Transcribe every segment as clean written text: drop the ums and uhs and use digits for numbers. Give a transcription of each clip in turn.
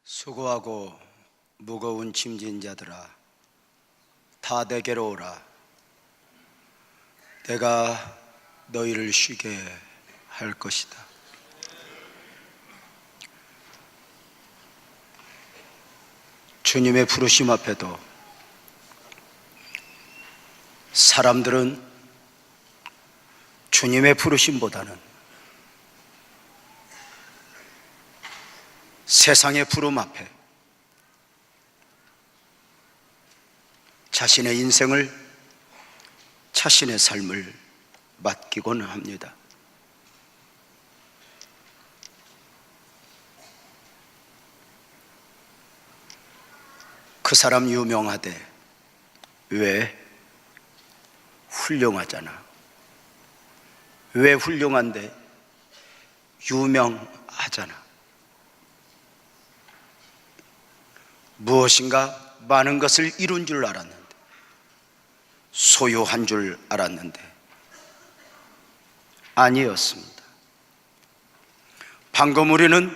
수고하고 무거운 짐진 자들아, 다 내게로 오라. 내가 너희를 쉬게 할 것이다. 주님의 부르심 앞에도 사람들은 주님의 부르심보다는 세상의 부름 앞에 자신의 인생을, 자신의 삶을 맡기곤 합니다. 그 사람 유명하대. 왜? 훌륭하잖아. 왜 훌륭한데? 유명하잖아. 무엇인가 많은 것을 이룬 줄 알았는데, 소유한 줄 알았는데 아니었습니다. 방금 우리는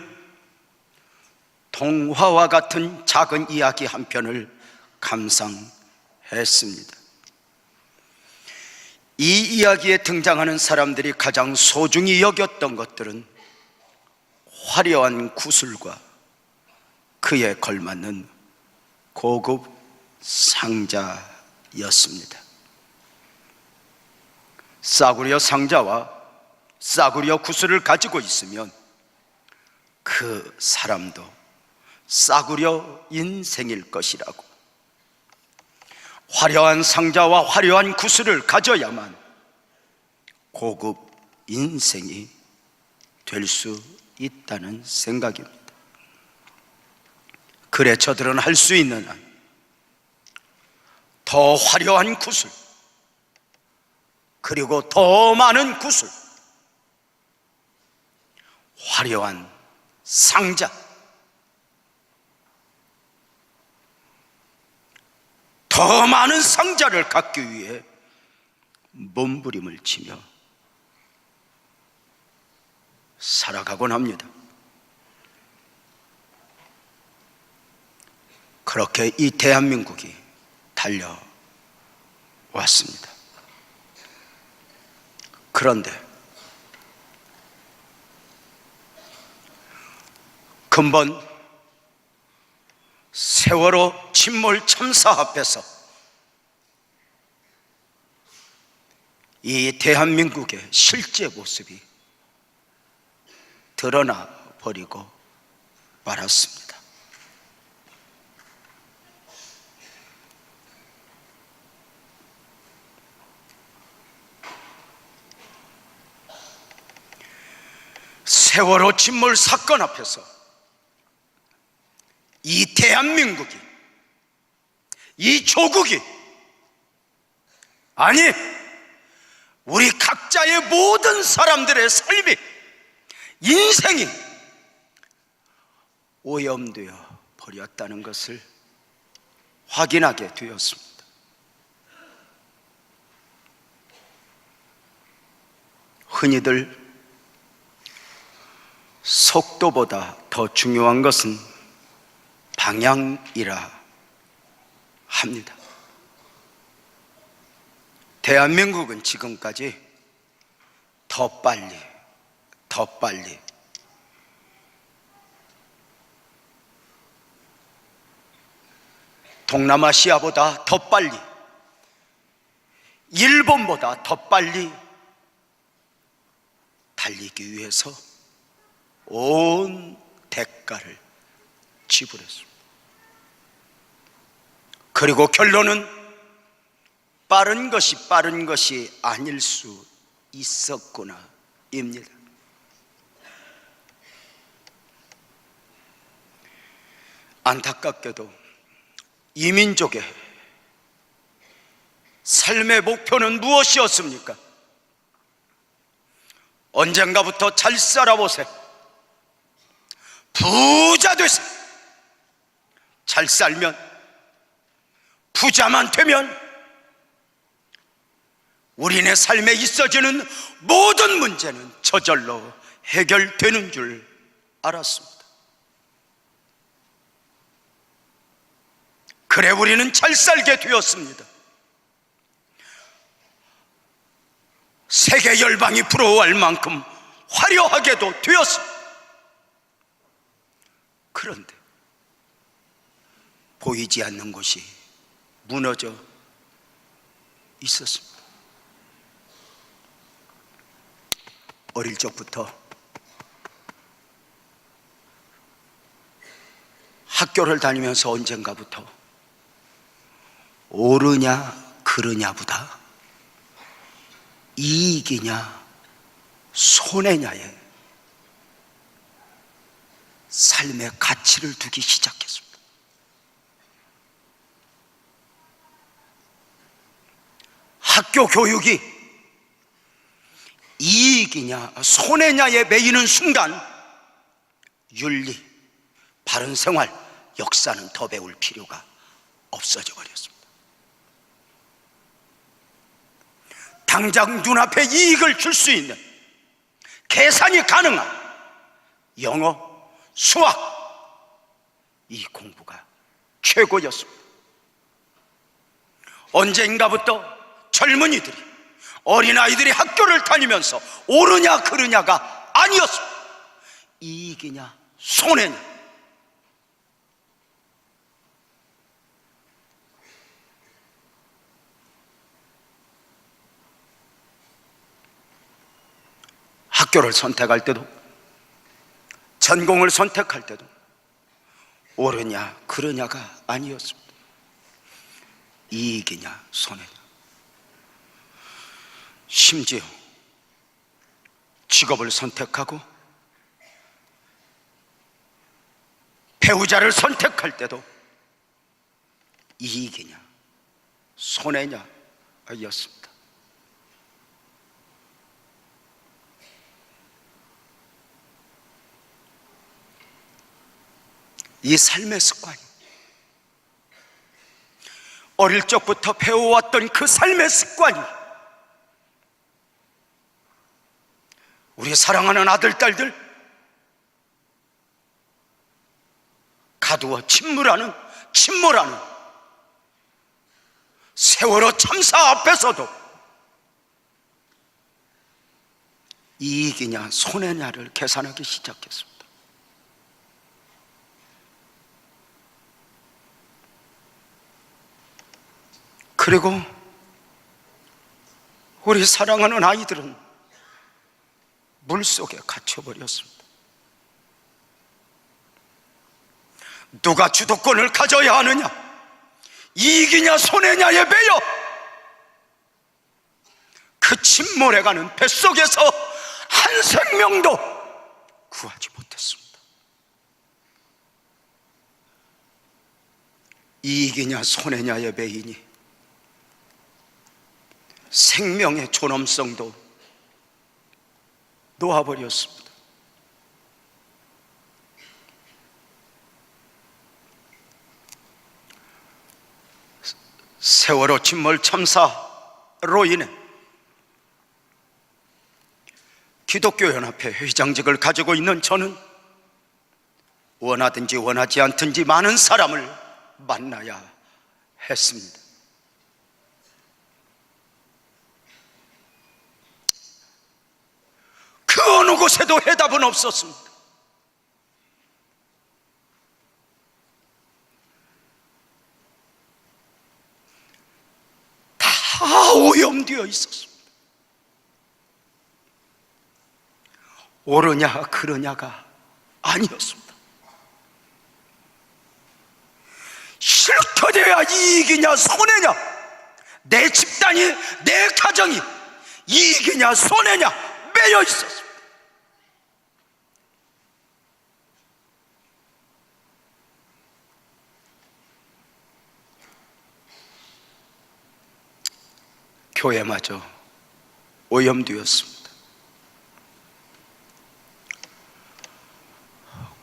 동화와 같은 작은 이야기 한 편을 감상했습니다. 이 이야기에 등장하는 사람들이 가장 소중히 여겼던 것들은 화려한 구슬과 그에 걸맞는 고급 상자였습니다. 싸구려 상자와 싸구려 구슬을 가지고 있으면 그 사람도 싸구려 인생일 것이라고, 화려한 상자와 화려한 구슬을 가져야만 고급 인생이 될 수 있다는 생각입니다. 그래 저들은 할 수 있는 한 더 화려한 구슬, 그리고 더 많은 구슬, 화려한 상자, 더 많은 상자를 갖기 위해 몸부림을 치며 살아가곤 합니다. 그렇게 이 대한민국이 달려왔습니다. 그런데 근본 세월호 침몰 참사 앞에서 이 대한민국의 실제 모습이 드러나 버리고 말았습니다. 세월호 침몰 사건 앞에서 이 대한민국이, 이 조국이, 아니 우리 각자의 모든 사람들의 삶이, 인생이 오염되어 버렸다는 것을 확인하게 되었습니다. 흔히들 속도보다 더 중요한 것은 방향이라 합니다. 대한민국은 지금까지 더 빨리 동남아시아보다 더 빨리, 일본보다 더 빨리 달리기 위해서 온 대가를 지불했습니다. 그리고 결론은 빠른 것이 아닐 수 있었구나입니다. 안타깝게도 이 민족의 삶의 목표는 무엇이었습니까? 언젠가부터 잘 살아보세, 부자 되세, 잘 살면, 부자만 되면 우리네 삶에 있어지는 모든 문제는 저절로 해결되는 줄 알았습니다. 그래 우리는 잘 살게 되었습니다. 세계 열방이 부러워할 만큼 화려하게도 되었습니다. 그런데 보이지 않는 곳이 무너져 있었습니다. 어릴 적부터 학교를 다니면서 언젠가부터 옳으냐 그르냐보다 이익이냐 손해냐에 삶의 가치를 두기 시작했습니다. 학교 교육이 이익이냐 손해냐에 매이는 순간 윤리, 바른 생활, 역사는 더 배울 필요가 없어져 버렸습니다. 당장 눈앞에 이익을 줄 수 있는 계산이 가능한 영어, 수학, 이 공부가 최고였습니다. 언젠가부터 젊은이들이, 어린아이들이 학교를 다니면서 옳으냐 그르냐가 아니었습니다. 이익이냐 손해냐. 학교를 선택할 때도, 전공을 선택할 때도 옳으냐 그르냐가 아니었습니다. 이익이냐 손해냐. 심지어 직업을 선택하고 배우자를 선택할 때도 이익이냐 손해냐였습니다. 이 삶의 습관이, 어릴 적부터 배워왔던 그 삶의 습관이 우리 사랑하는 아들, 딸들 가두어 침몰하는 세월호 참사 앞에서도 이익이냐 손해냐를 계산하기 시작했습니다. 그리고 우리 사랑하는 아이들은 물속에 갇혀버렸습니다. 누가 주도권을 가져야 하느냐, 이익이냐 손해냐에 매여 그 침몰해가는 뱃속에서 한 생명도 구하지 못했습니다. 이익이냐 손해냐에 매이니 생명의 존엄성도 놓아버렸습니다. 세월호 침몰 참사로 인해 기독교연합회 회장직을 가지고 있는 저는 원하든지 원하지 않든지 많은 사람을 만나야 했습니다. 그 어느 곳에도 해답은 없었습니다. 다 오염되어 있었습니다. 옳으냐 그르냐가 아니었습니다. 실컷해야 이익이냐 손해냐, 내 집단이, 내 가정이 이익이냐 손해냐 매여 있었습니다. 교회마저 오염되었습니다.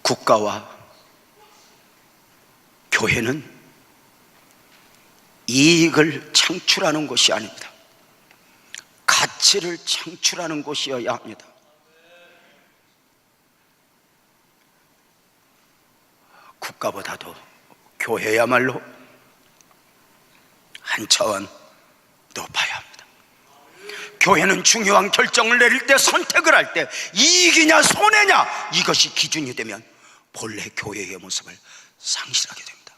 국가와 교회는 이익을 창출하는 것이 아닙니다. 가치를 창출하는 곳이어야 합니다. 국가보다도 교회야말로 한 차원 높아야 합니다. 교회는 중요한 결정을 내릴 때, 선택을 할 때 이익이냐 손해냐, 이것이 기준이 되면 본래 교회의 모습을 상실하게 됩니다.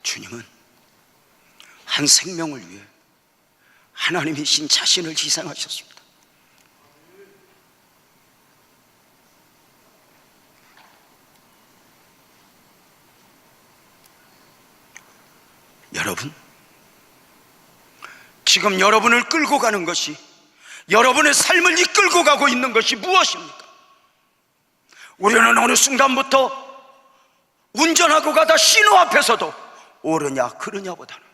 주님은 한 생명을 위해 하나님이신 자신을 희생하셨습니다. 여러분, 지금 여러분을 끌고 가는 것이, 여러분의 삶을 이끌고 가고 있는 것이 무엇입니까? 우리는 어느 순간부터 운전하고 가다 신호 앞에서도 옳으냐 그르냐보다는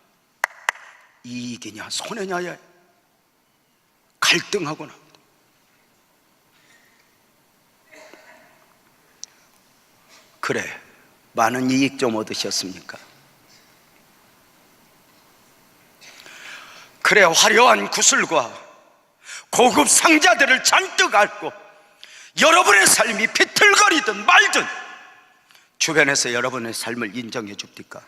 이익이냐 손해냐에 갈등하곤 합니다. 그래, 많은 이익 좀 얻으셨습니까? 그래, 화려한 구슬과 고급 상자들을 잔뜩 앓고 여러분의 삶이 비틀거리든 말든 주변에서 여러분의 삶을 인정해 줍니까?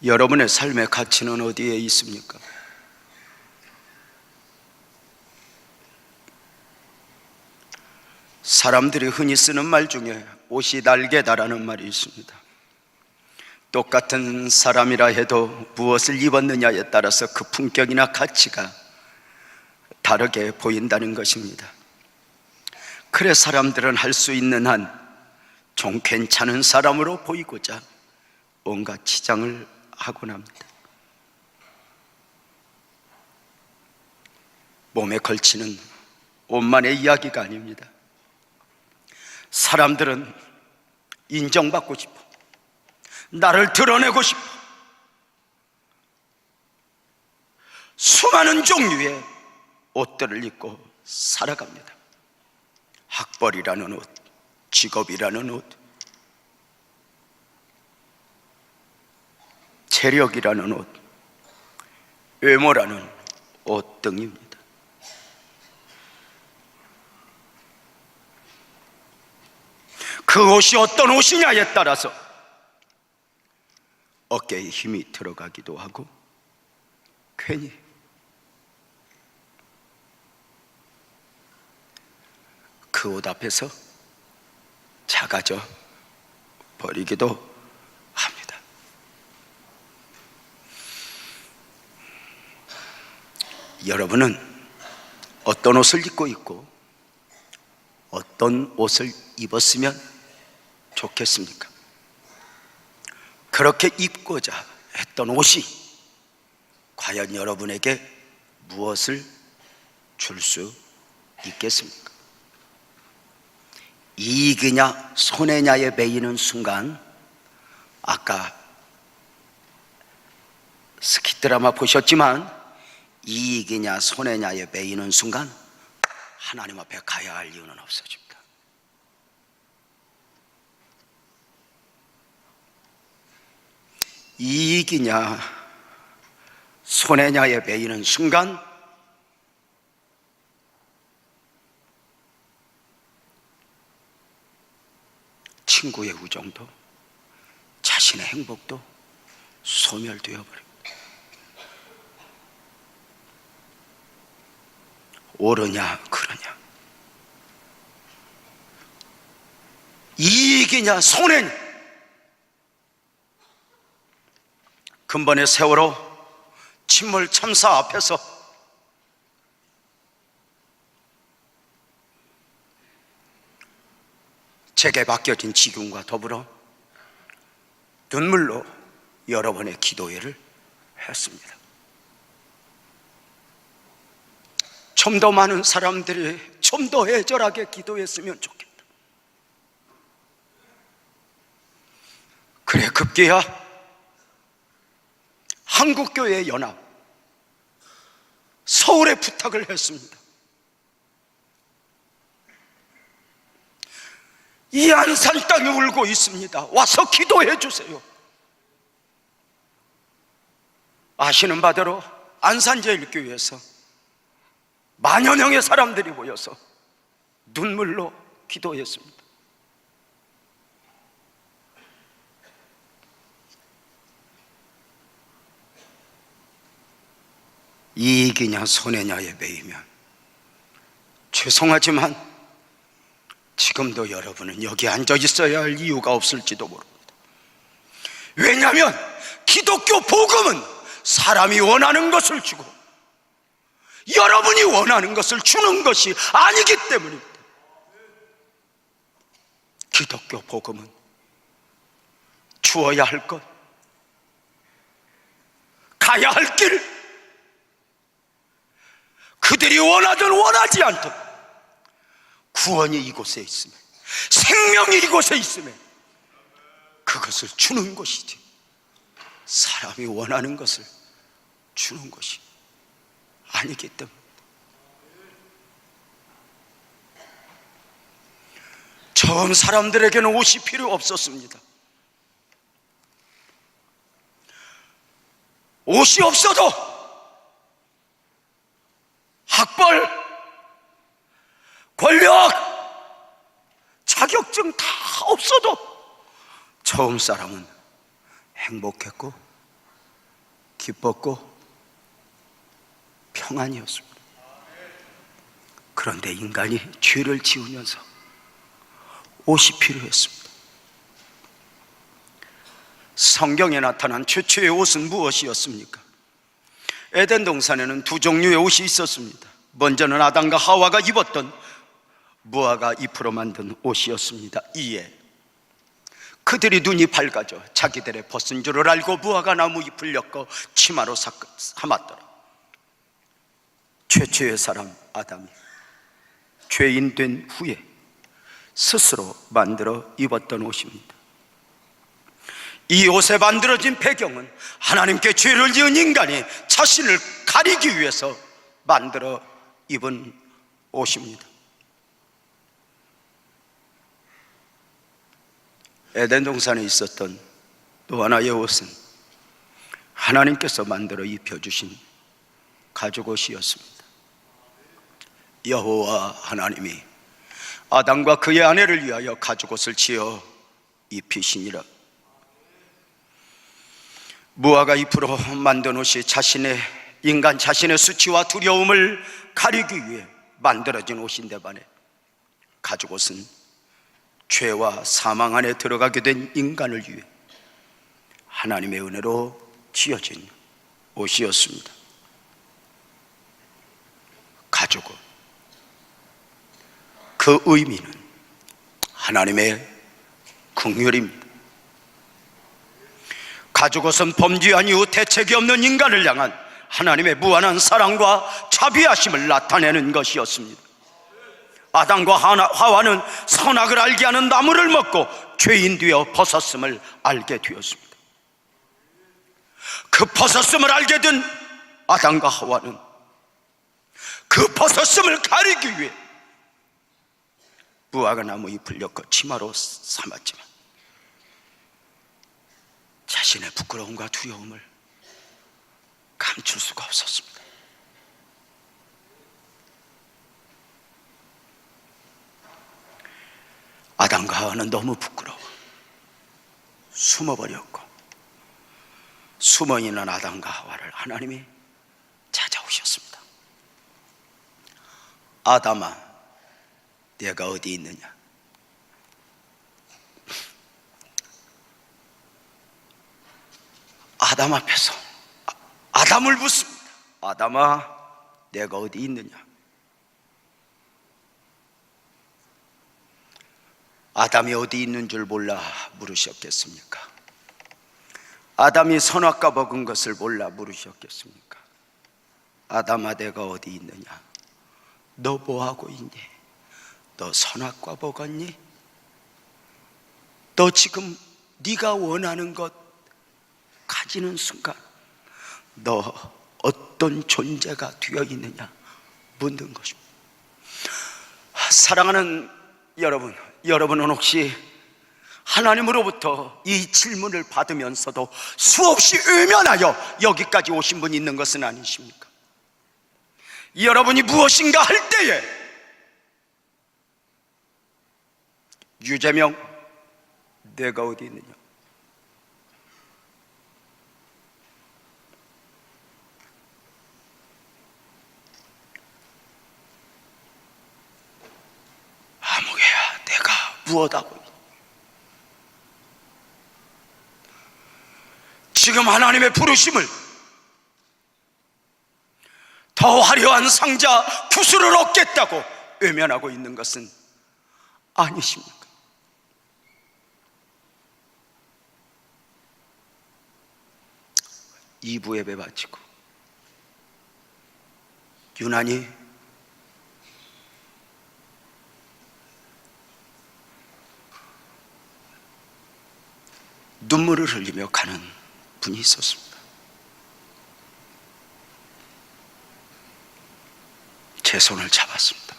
여러분의 삶의 가치는 어디에 있습니까? 사람들이 흔히 쓰는 말 중에 옷이 날개다라는 말이 있습니다. 똑같은 사람이라 해도 무엇을 입었느냐에 따라서 그 품격이나 가치가 다르게 보인다는 것입니다. 그래, 사람들은 할 수 있는 한 좀 괜찮은 사람으로 보이고자 온갖 치장을 하곤 합니다. 몸에 걸치는 옷만의 이야기가 아닙니다. 사람들은 인정받고 싶어, 나를 드러내고 싶어, 수많은 종류의 옷들을 입고 살아갑니다. 학벌이라는 옷, 직업이라는 옷, 체력이라는 옷, 외모라는 옷 등입니다. 그 옷이 어떤 옷이냐에 따라서 어깨에 힘이 들어가기도 하고 괜히 그 옷 앞에서 작아져 버리기도 합니다. 여러분은 어떤 옷을 입고 있고 어떤 옷을 입었으면 좋겠습니까? 그렇게 입고자 했던 옷이 과연 여러분에게 무엇을 줄 수 있겠습니까? 이익이냐 손해냐에 매이는 순간, 아까 스키 드라마 보셨지만 이익이냐 손해냐에 매이는 순간 하나님 앞에 가야 할 이유는 없어집니다. 이익이냐 손해냐에 매이는 순간 친구의 우정도 자신의 행복도 소멸되어 버립니다. 옳으냐 그러냐, 이익이냐 손해냐, 근본의 세월호 침몰 참사 앞에서 제게 맡겨진 직분과 더불어 눈물로 여러 번의 기도회를 했습니다. 좀 더 많은 사람들이 좀 더 애절하게 기도했으면 좋겠다. 그래, 급기야 한국교회 연합 서울에 부탁을 했습니다. 이 안산 땅이 울고 있습니다. 와서 기도해 주세요. 아시는 바대로 안산제일교회에서 만여 명의 사람들이 모여서 눈물로 기도했습니다. 이익이냐 손해냐에 매이면 죄송하지만 지금도 여러분은 여기 앉아 있어야 할 이유가 없을지도 모릅니다. 왜냐하면 기독교 복음은 사람이 원하는 것을 주고 여러분이 원하는 것을 주는 것이 아니기 때문입니다. 기독교 복음은 주어야 할 것, 가야 할 길, 그들이 원하든 원하지 않든 구원이 이곳에 있으면, 생명이 이곳에 있으면 그것을 주는 것이지, 사람이 원하는 것을 주는 것이 아니기 때문에 처음 사람들에게는 옷이 필요 없었습니다. 옷이 없어도 학벌, 권력, 자격증 다 없어도 처음 사람은 행복했고 기뻤고 평안이었습니다. 그런데 인간이 죄를 지으면서 옷이 필요했습니다. 성경에 나타난 최초의 옷은 무엇이었습니까? 에덴 동산에는 두 종류의 옷이 있었습니다. 먼저는 아담과 하와가 입었던 무화과 잎으로 만든 옷이었습니다. 이에 그들이 눈이 밝아져 자기들의 벗은 줄을 알고 무화과 나무 잎을 엮어 치마로 삼았더라. 최초의 사람 아담이 죄인 된 후에 스스로 만들어 입었던 옷입니다. 이 옷에 만들어진 배경은 하나님께 죄를 지은 인간이 자신을 가리기 위해서 만들어 입은 옷입니다. 에덴 동산에 있었던 또 하나의 옷은 하나님께서 만들어 입혀주신 가죽옷이었습니다. 여호와 하나님이 아담과 그의 아내를 위하여 가죽옷을 지어 입히시니라. 무화과 잎으로 만든 옷이 인간 자신의 수치와 두려움을 가리기 위해 만들어진 옷인데 반해 가죽옷은 죄와 사망 안에 들어가게 된 인간을 위해 하나님의 은혜로 지어진 옷이었습니다. 가죽옷, 그 의미는 하나님의 긍휼입니다. 가죽옷은 범죄한 이후 대책이 없는 인간을 향한 하나님의 무한한 사랑과 자비하심을 나타내는 것이었습니다. 아담과 하와는 선악을 알게 하는 나무를 먹고 죄인 되어 벗었음을 알게 되었습니다. 그 벗었음을 알게 된 아담과 하와는 그 벗었음을 가리기 위해 무화과 나무 잎을 엮어 치마로 삼았지만 자신의 부끄러움과 두려움을 감출 수가 없었습니다. 아담과 하와는 너무 부끄러워 숨어버렸고, 숨어있는 아담과 하와를 하나님이 찾아오셨습니다. 아담아, 내가 어디 있느냐? 아담 앞에서 아담을 묻습니다. 아담아, 내가 어디 있느냐? 아담이 어디 있는 줄 몰라 물으셨겠습니까? 아담이 선악과 먹은 것을 몰라 물으셨겠습니까? 아담아, 내가 어디 있느냐? 너 뭐하고 있니? 너 선악과 먹었니? 너 지금 네가 원하는 것 가지는 순간 너 어떤 존재가 되어 있느냐 묻는 것입니다. 사랑하는 여러분, 여러분은 혹시 하나님으로부터 이 질문을 받으면서도 수없이 외면하여 여기까지 오신 분이 있는 것은 아니십니까? 여러분이 무엇인가 할 때에 유재명, 내가 어디 있느냐? 아무개야, 내가 무엇하고 있냐? 지금 하나님의 부르심을 더 화려한 상자 구슬을 얻겠다고 외면하고 있는 것은 아니십니까? 2부 예배 바치고 유난히 눈물을 흘리며 가는 분이 있었습니다. 제 손을 잡았습니다.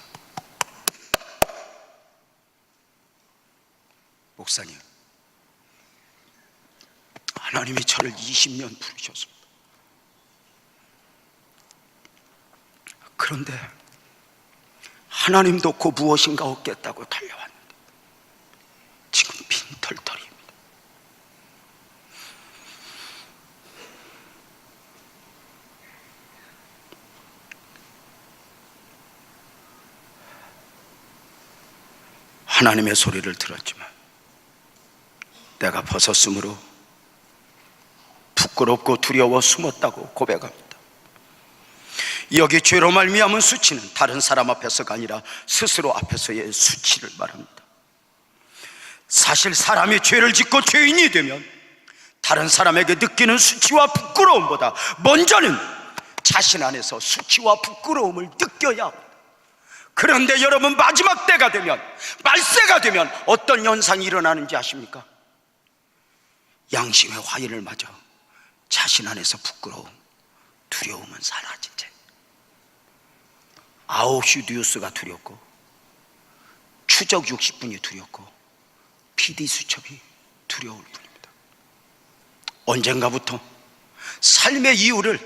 목사님, 하나님이 저를 20년 부르셨습니다. 그런데 하나님도 그 무엇인가 얻겠다고 달려왔는데 지금 빈털털입니다. 하나님의 소리를 들었지만 내가 벗었으므로 부끄럽고 두려워 숨었다고 고백합니다. 여기 죄로 말미암은 수치는 다른 사람 앞에서가 아니라 스스로 앞에서의 수치를 말합니다. 사실 사람이 죄를 짓고 죄인이 되면 다른 사람에게 느끼는 수치와 부끄러움보다 먼저는 자신 안에서 수치와 부끄러움을 느껴야 합니다. 그런데 여러분, 마지막 때가 되면, 말세가 되면 어떤 현상이 일어나는지 아십니까? 양심의 화인을 맞아 자신 안에서 부끄러움, 두려움은 사라진 채 9시 뉴스가 두렵고, 추적 60분이 두렵고, PD 수첩이 두려울 뿐입니다. 언젠가부터 삶의 이유를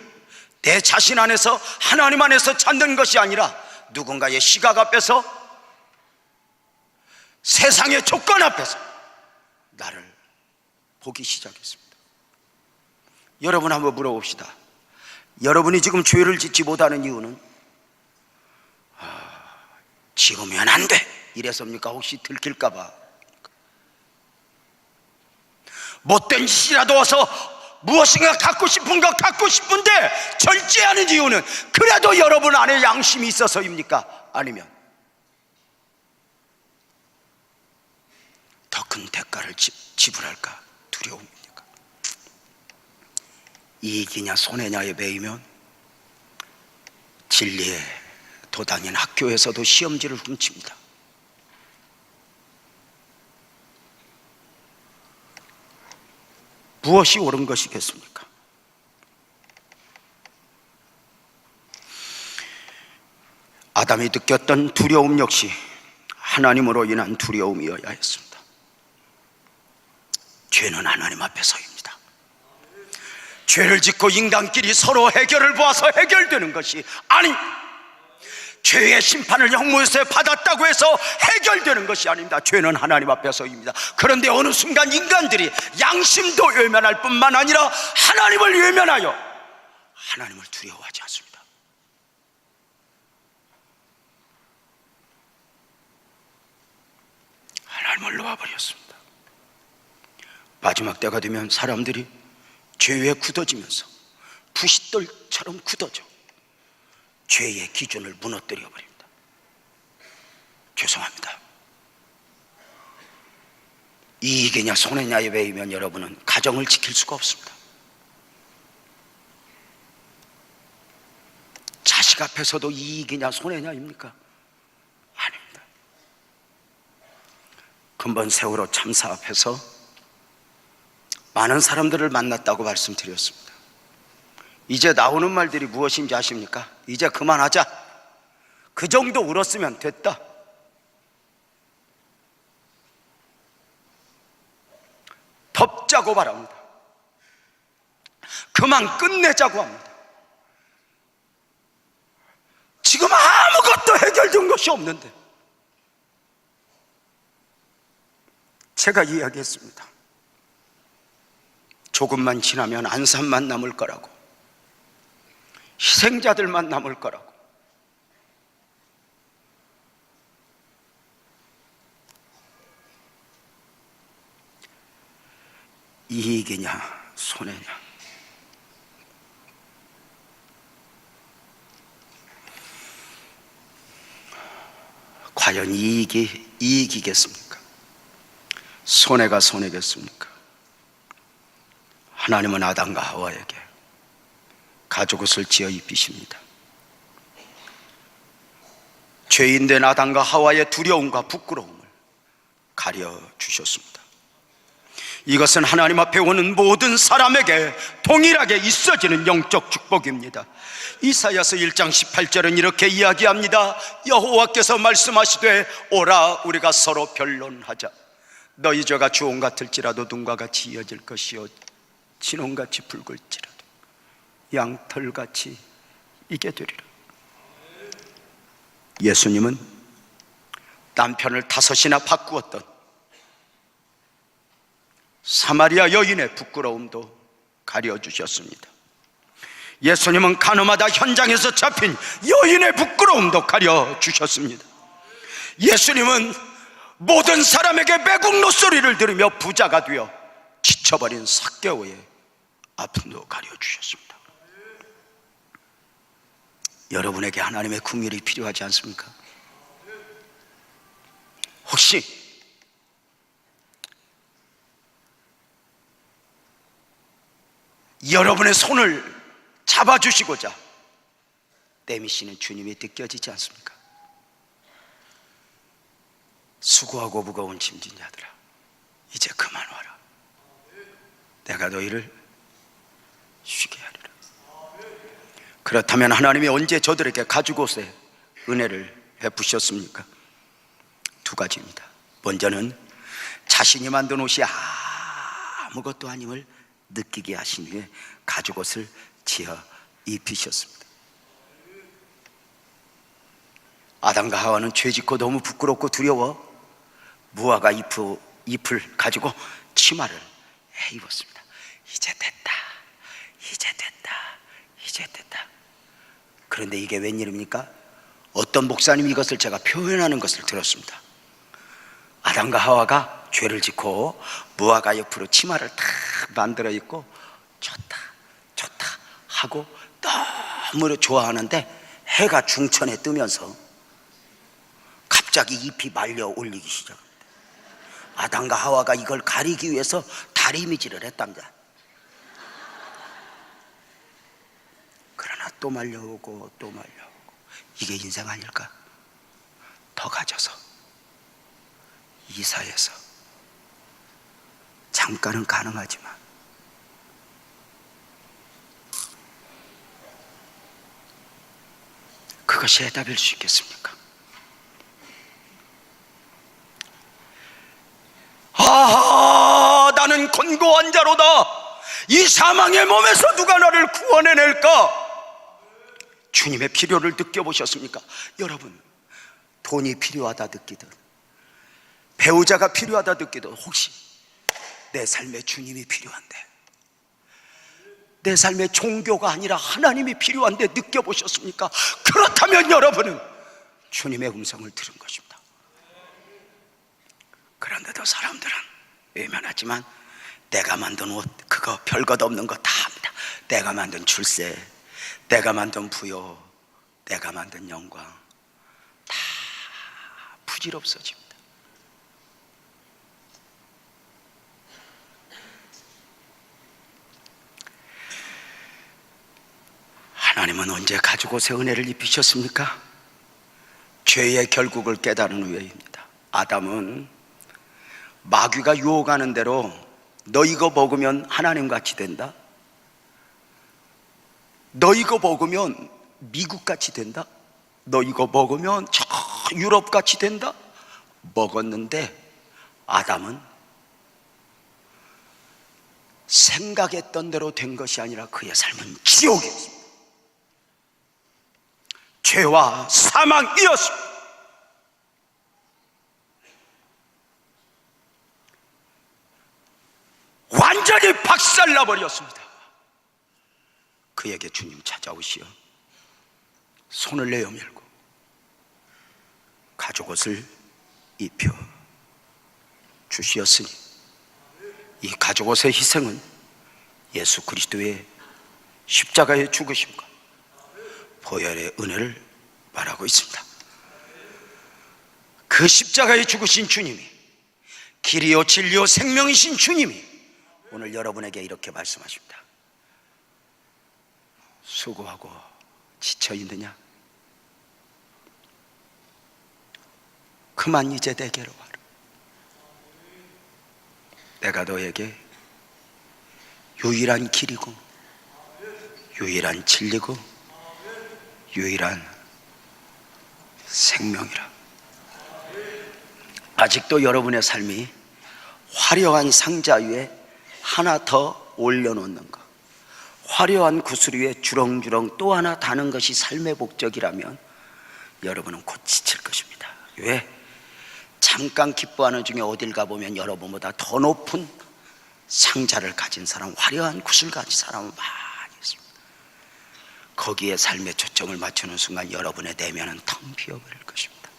내 자신 안에서, 하나님 안에서 찾는 것이 아니라 누군가의 시각 앞에서, 세상의 조건 앞에서 나를 보기 시작했습니다. 여러분, 한번 물어봅시다. 여러분이 지금 죄를 짓지 못하는 이유는 지으면 안 돼 이래서입니까? 혹시 들킬까봐? 못된 짓이라도 와서 무엇인가 갖고 싶은 거 갖고 싶은데 절제하는 이유는 그래도 여러분 안에 양심이 있어서입니까? 아니면 더 큰 대가를 지불할까 두려움입니까? 이익이냐 손해냐에 매이면 진리의 도당인 학교에서도 시험지를 훔칩니다. 무엇이 옳은 것이겠습니까? 아담이 느꼈던 두려움 역시 하나님으로 인한 두려움이어야 했습니다. 죄는 하나님 앞에서입니다. 죄를 짓고 인간끼리 서로 해결을 보아서 해결되는 것이 아닙니다. 죄의 심판을 형무에서 받았다고 해서 해결되는 것이 아닙니다. 죄는 하나님 앞에서입니다. 그런데 어느 순간 인간들이 양심도 외면할 뿐만 아니라 하나님을 외면하여 하나님을 두려워하지 않습니다. 하나님을 놓아버렸습니다. 마지막 때가 되면 사람들이 죄에 굳어지면서 부싯돌처럼 굳어져 죄의 기준을 무너뜨려 버립니다. 죄송합니다. 이익이냐 손해냐에 매이면 여러분은 가정을 지킬 수가 없습니다. 자식 앞에서도 이익이냐 손해냐입니까? 아닙니다. 근본 세월호 참사 앞에서 많은 사람들을 만났다고 말씀드렸습니다. 이제 나오는 말들이 무엇인지 아십니까? 이제 그만하자. 그 정도 울었으면 됐다. 덮자고 바랍니다. 그만 끝내자고 합니다. 지금 아무것도 해결된 것이 없는데 제가 이야기했습니다. 조금만 지나면 안산만 남을 거라고, 희생자들만 남을 거라고. 이익이냐 손해냐? 과연 이익이 이익이겠습니까? 손해가 손해겠습니까? 하나님은 아담과 하와에게 가죽옷을 지어 입히십니다. 죄인된 아담과 하와의 두려움과 부끄러움을 가려주셨습니다. 이것은 하나님 앞에 오는 모든 사람에게 동일하게 있어지는 영적 축복입니다. 이사야서 1장 18절은 이렇게 이야기합니다. 여호와께서 말씀하시되 오라 우리가 서로 변론하자. 너희 죄가 주홍 같을지라도 눈과 같이 이어질 것이요 진홍같이 붉을지라도 양털같이 이게 되리라. 예수님은 남편을 5이나 바꾸었던 사마리아 여인의 부끄러움도 가려주셨습니다. 예수님은 간호마다 현장에서 잡힌 여인의 부끄러움도 가려주셨습니다. 예수님은 모든 사람에게 매국노 소리를 들으며 부자가 되어 지쳐버린 삭개오의 아픔도 가려주셨습니다. 여러분에게 하나님의 긍휼이 필요하지 않습니까? 혹시 여러분의 손을 잡아주시고자 떼미시는 주님이 느껴지지 않습니까? 수고하고 무거운 짐진 자들아 이제 그만 와라. 내가 너희를 쉬게 하리라. 그렇다면 하나님이 언제 저들에게 가죽옷에 은혜를 베푸셨습니까? 2가지입니다. 먼저는 자신이 만든 옷이 아무것도 아님을 느끼게 하신 후에 가죽옷을 지어 입히셨습니다. 아담과 하와는 죄짓고 너무 부끄럽고 두려워 무화과 잎을 가지고 치마를 해 입었습니다. 이제 됐다, 이제 됐다, 이제 됐다. 그런데 이게 웬일입니까? 어떤 목사님이 이것을 제가 표현하는 것을 들었습니다. 아담과 하와가 죄를 짓고 무화과 잎으로 치마를 탁 만들어 입고 좋다 좋다 하고 너무 좋아하는데 해가 중천에 뜨면서 갑자기 잎이 말려 올리기 시작합니다. 아담과 하와가 이걸 가리기 위해서 다리미질을 했답니다. 그러나 또 말려오고 또 말려오고. 이게 인생 아닐까? 더 가져서 이사에서 잠깐은 가능하지만 그것이 해답일 수 있겠습니까? 아하, 나는 곤고한 자로다. 이 사망의 몸에서 누가 나를 구원해낼까? 주님의 필요를 느껴보셨습니까? 여러분, 돈이 필요하다 느끼든 배우자가 필요하다 느끼든 혹시 내 삶에 주님이 필요한데, 내 삶에 종교가 아니라 하나님이 필요한데 느껴보셨습니까? 그렇다면 여러분은 주님의 음성을 들은 것입니다. 그런데도 사람들은 외면하지만 내가 만든 옷, 그거 별것 없는 거 다 합니다. 내가 만든 출세, 내가 만든 부요, 내가 만든 영광 다 부질없어집니다. 하나님은 언제 가죽옷에 은혜를 입히셨습니까? 죄의 결국을 깨달은 후에입니다. 아담은 마귀가 유혹하는 대로 너 이거 먹으면 하나님같이 된다, 너 이거 먹으면 미국같이 된다, 너 이거 먹으면 저 유럽같이 된다. 먹었는데 아담은 생각했던 대로 된 것이 아니라 그의 삶은 지옥이었습니다. 죄와 사망이었습니다. 완전히 박살나버렸습니다. 그에게 주님 찾아오시어 손을 내어 밀고 가죽옷을 입혀 주시었으니 이 가죽옷의 희생은 예수 그리스도의 십자가의 죽으심과 보혈의 은혜를 말하고 있습니다. 그 십자가에 죽으신 주님이, 길이요 진리요 생명이신 주님이 오늘 여러분에게 이렇게 말씀하십니다. 수고하고 지쳐 있느냐? 그만 이제 내게로 와라. 내가 너에게 유일한 길이고 유일한 진리고 유일한 생명이라. 아직도 여러분의 삶이 화려한 상자 위에 하나 더 올려놓는 것, 화려한 구슬 위에 주렁주렁 또 하나 다는 것이 삶의 목적이라면 여러분은 곧 지칠 것입니다. 왜? 잠깐 기뻐하는 중에 어딜 가보면 여러분보다 더 높은 상자를 가진 사람, 화려한 구슬 가진 사람은 많이 있습니다. 거기에 삶의 초점을 맞추는 순간 여러분의 내면은 텅 비어버릴 것입니다.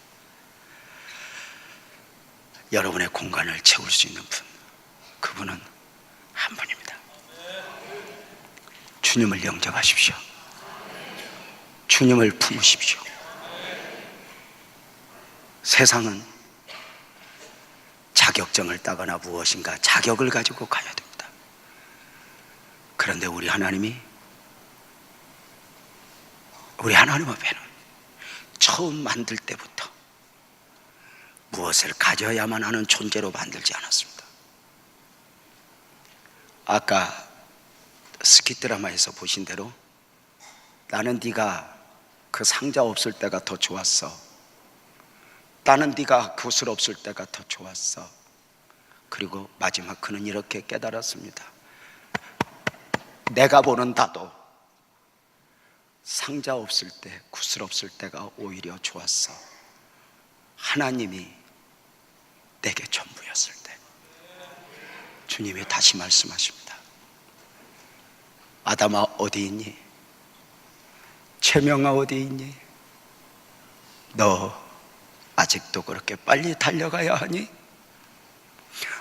여러분의 공간을 채울 수 있는 분, 그분은 한 분입니다. 주님을 영접하십시오. 주님을 품으십시오. 세상은 자격증을 따거나 무엇인가 자격을 가지고 가야 됩니다. 그런데 우리 하나님 앞에는 처음 만들 때부터 무엇을 가져야만 하는 존재로 만들지 않았습니다. 아까 스키 드라마에서 보신 대로 나는 네가 그 상자 없을 때가 더 좋았어. 나는 네가 구슬 없을 때가 더 좋았어. 그리고 마지막 그는 이렇게 깨달았습니다. 내가 보는 나도 상자 없을 때, 구슬 없을 때가 오히려 좋았어. 하나님이 내게 전부였을 때. 주님이 다시 말씀하십니다. 아담아 어디 있니? 최명아 어디 있니? 너 아직도 그렇게 빨리 달려가야 하니?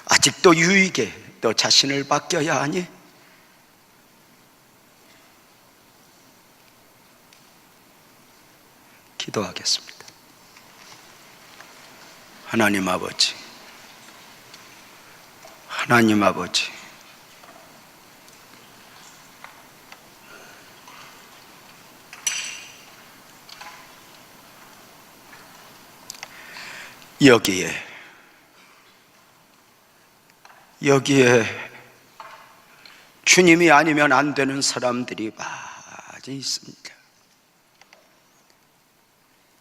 아직도 유익에 너 자신을 맡겨야 하니? 기도하겠습니다. 하나님 아버지, 하나님 아버지, 여기에 주님이 아니면 안 되는 사람들이 많이 있습니다.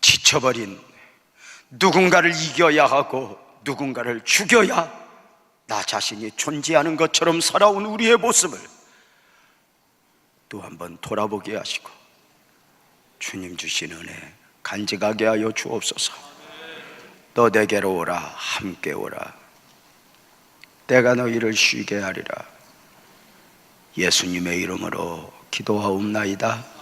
지쳐버린, 누군가를 이겨야 하고 누군가를 죽여야 나 자신이 존재하는 것처럼 살아온 우리의 모습을 또 한번 돌아보게 하시고 주님 주신 은혜 간직하게 하여 주옵소서. 너 내게로 오라, 함께 오라. 내가 너희를 쉬게 하리라. 예수님의 이름으로 기도하옵나이다.